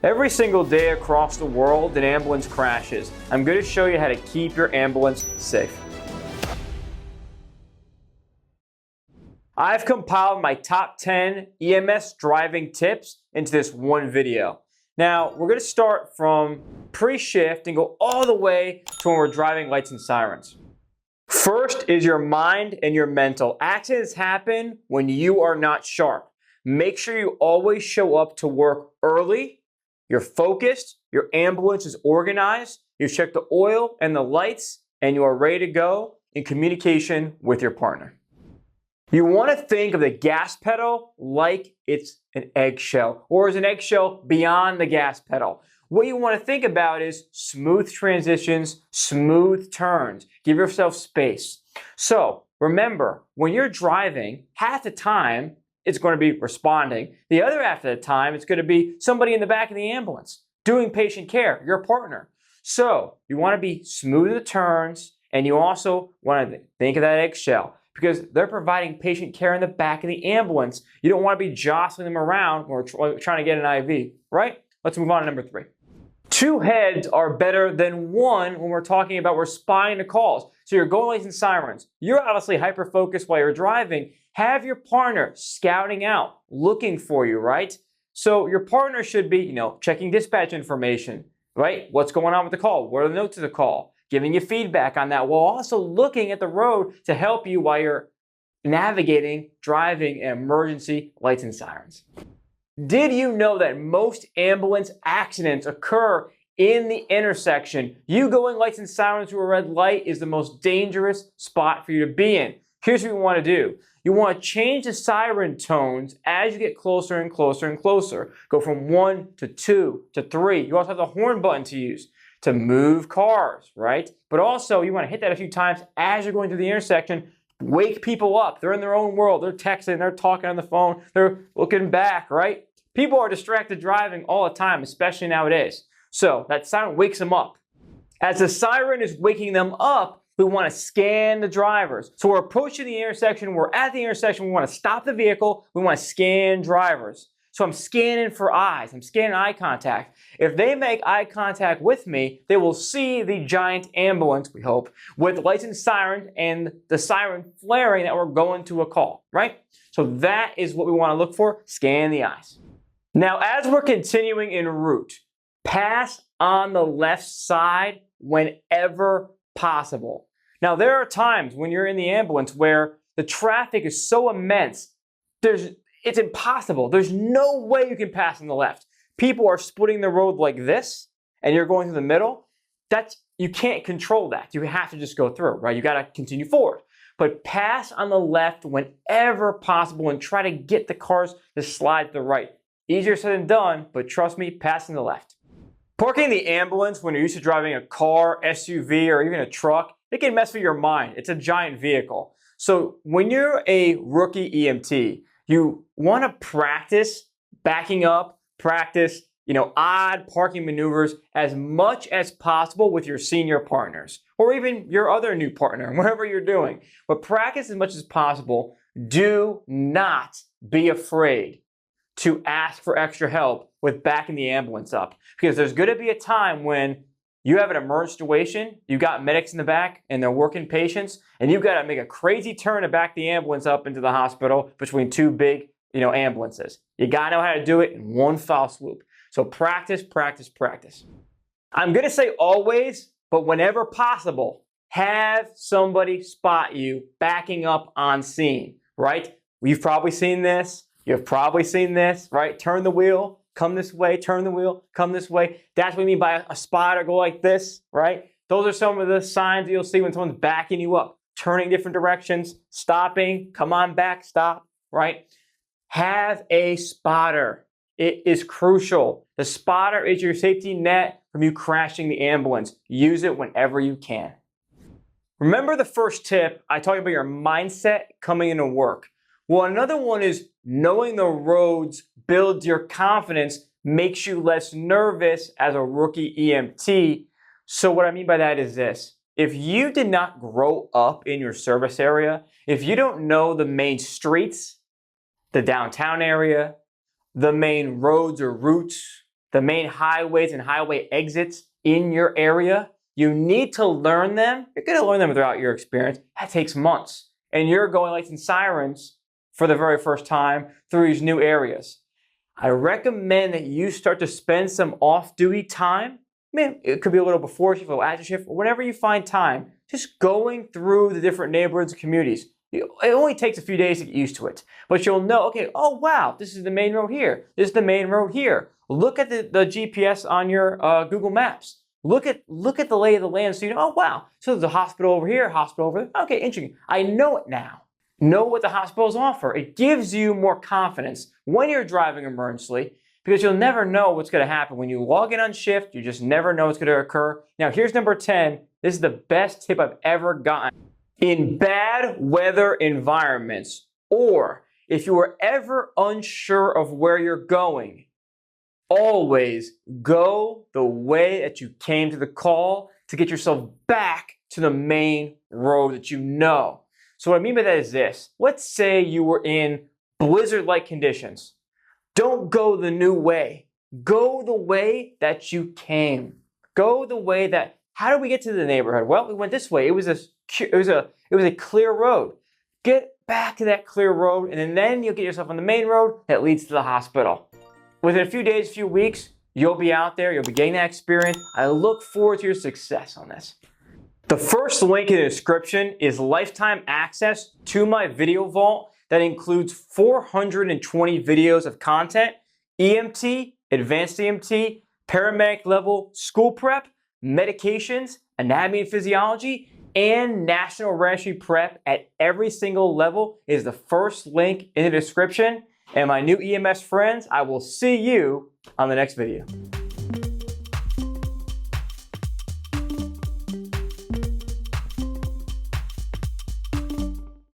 Every single day across the world, an ambulance crashes. I'm going to show you how to keep your ambulance safe. I've compiled my top 10 EMS driving tips into this one video. Now, we're going to start from pre-shift and go all the way to when we're driving lights and sirens. First is your mind and your mental. Accidents happen when you are not sharp. Make sure you always show up to work early. You're focused, your ambulance is organized, you've checked the oil and the lights, and you are ready to go in communication with your partner. You want to think of the gas pedal like it's an eggshell, or as an eggshell beyond the gas pedal. What you want to think about is smooth transitions, smooth turns. Give yourself space. So remember, when you're driving, half the time, it's going to be responding. The other half of the time, it's going to be somebody in the back of the ambulance doing patient care, your partner. So you want to be smooth in the turns, and you also want to think of that eggshell because they're providing patient care in the back of the ambulance. You don't want to be jostling them around when we're trying to get an IV, right? Let's move on to number 3. 2 heads are better than 1 when we're talking about responding to calls. So you're going lights and sirens. You're obviously hyper-focused while you're driving. Have your partner scouting out, looking for you, right? So your partner should be, checking dispatch information, right? What's going on with the call? What are the notes of the call? Giving you feedback on that while also looking at the road to help you while you're navigating, driving emergency lights and sirens. Did you know that most ambulance accidents occur in the intersection? You going lights and sirens through a red light is the most dangerous spot for you to be in. Here's what you want to do. You want to change the siren tones as you get closer and closer and closer. Go from 1 to 2 to 3. You also have the horn button to use to move cars, right? But also you want to hit that a few times as you're going through the intersection. Wake people up. They're in their own world. They're texting, they're talking on the phone, they're looking back, right? People are distracted driving all the time, especially nowadays. So that siren wakes them up. As the siren is waking them up, we want to scan the drivers. So we're approaching the intersection, we're at the intersection, we want to stop the vehicle, we want to scan drivers. So I'm scanning for eyes, I'm scanning eye contact. If they make eye contact with me, they will see the giant ambulance, we hope, with lights and sirens and the siren flaring that we're going to a call, right? So that is what we want to look for, scan the eyes. Now, as we're continuing en route, pass on the left side whenever possible. Now, there are times when you're in the ambulance where the traffic is so immense, it's impossible. There's no way you can pass on the left. People are splitting the road like this, and you're going through the middle. You can't control that. You have to just go through, right? You got to continue forward. But pass on the left whenever possible and try to get the cars to slide to the right. Easier said than done, but trust me, pass on the left. Parking the ambulance when you're used to driving a car, SUV, or even a truck, it can mess with your mind. It's a giant vehicle. So when you're a rookie EMT, you want to practice backing up, practice, odd parking maneuvers as much as possible with your senior partners or even your other new partner, whatever you're doing. But practice as much as possible. Do not be afraid to ask for extra help with backing the ambulance up. Because there's going to be a time when you have an emergency situation, you got medics in the back and they're working patients, and you've got to make a crazy turn to back the ambulance up into the hospital between 2 big, ambulances. You got to know how to do it in one foul swoop. So practice, practice, practice. I'm going to say always, but whenever possible, have somebody spot you backing up on scene, right? You've probably seen this. You've probably seen this, right? Turn the wheel, come this way, turn the wheel, come this way. That's what we mean by a spotter, go like this, right? Those are some of the signs that you'll see when someone's backing you up, turning different directions, stopping, come on back, stop, right? Have a spotter. It is crucial. The spotter is your safety net from you crashing the ambulance. Use it whenever you can. Remember the first tip, I talked about your mindset coming into work. Well, another one is knowing the roads builds your confidence, makes you less nervous as a rookie EMT. So what I mean by that is this. If you did not grow up in your service area, if you don't know the main streets, the downtown area, the main roads or routes, the main highways and highway exits in your area. You need to learn them. You're going to learn them throughout your experience. That takes months. And you're going lights and sirens for the very first time through these new areas. I recommend that you start to spend some off-duty time. It could be a little before shift, a little after shift, or whenever you find time, just going through the different neighborhoods and communities. It only takes a few days to get used to it. But you'll know, okay, oh wow, this is the main road here. This is the main road here. Look at the GPS on your Google Maps. Look at the lay of the land so you know, oh wow, so there's a hospital over here, hospital over there. Okay, interesting. I know it now. Know what the hospitals offer. It gives you more confidence when you're driving emergency because you'll never know what's going to happen. When you log in on shift, you just never know what's going to occur. Now, here's number 10. This is the best tip I've ever gotten. In bad weather environments, or if you are ever unsure of where you're going, always go the way that you came to the call to get yourself back to the main road that you know. So what I mean by that is this. Let's say you were in blizzard-like conditions. Don't go the new way. Go the way that you came. Go the way that, how did we get to the neighborhood? Well, we went this way. It was a clear road. Get back to that clear road, and then you'll get yourself on the main road that leads to the hospital. Within a few days, a few weeks, you'll be out there. You'll be getting that experience. I look forward to your success on this. The first link in the description is lifetime access to my video vault that includes 420 videos of content, EMT, advanced EMT, paramedic level school prep, medications, anatomy and physiology, and national registry prep at every single level is the first link in the description. And my new EMS friends, I will see you on the next video.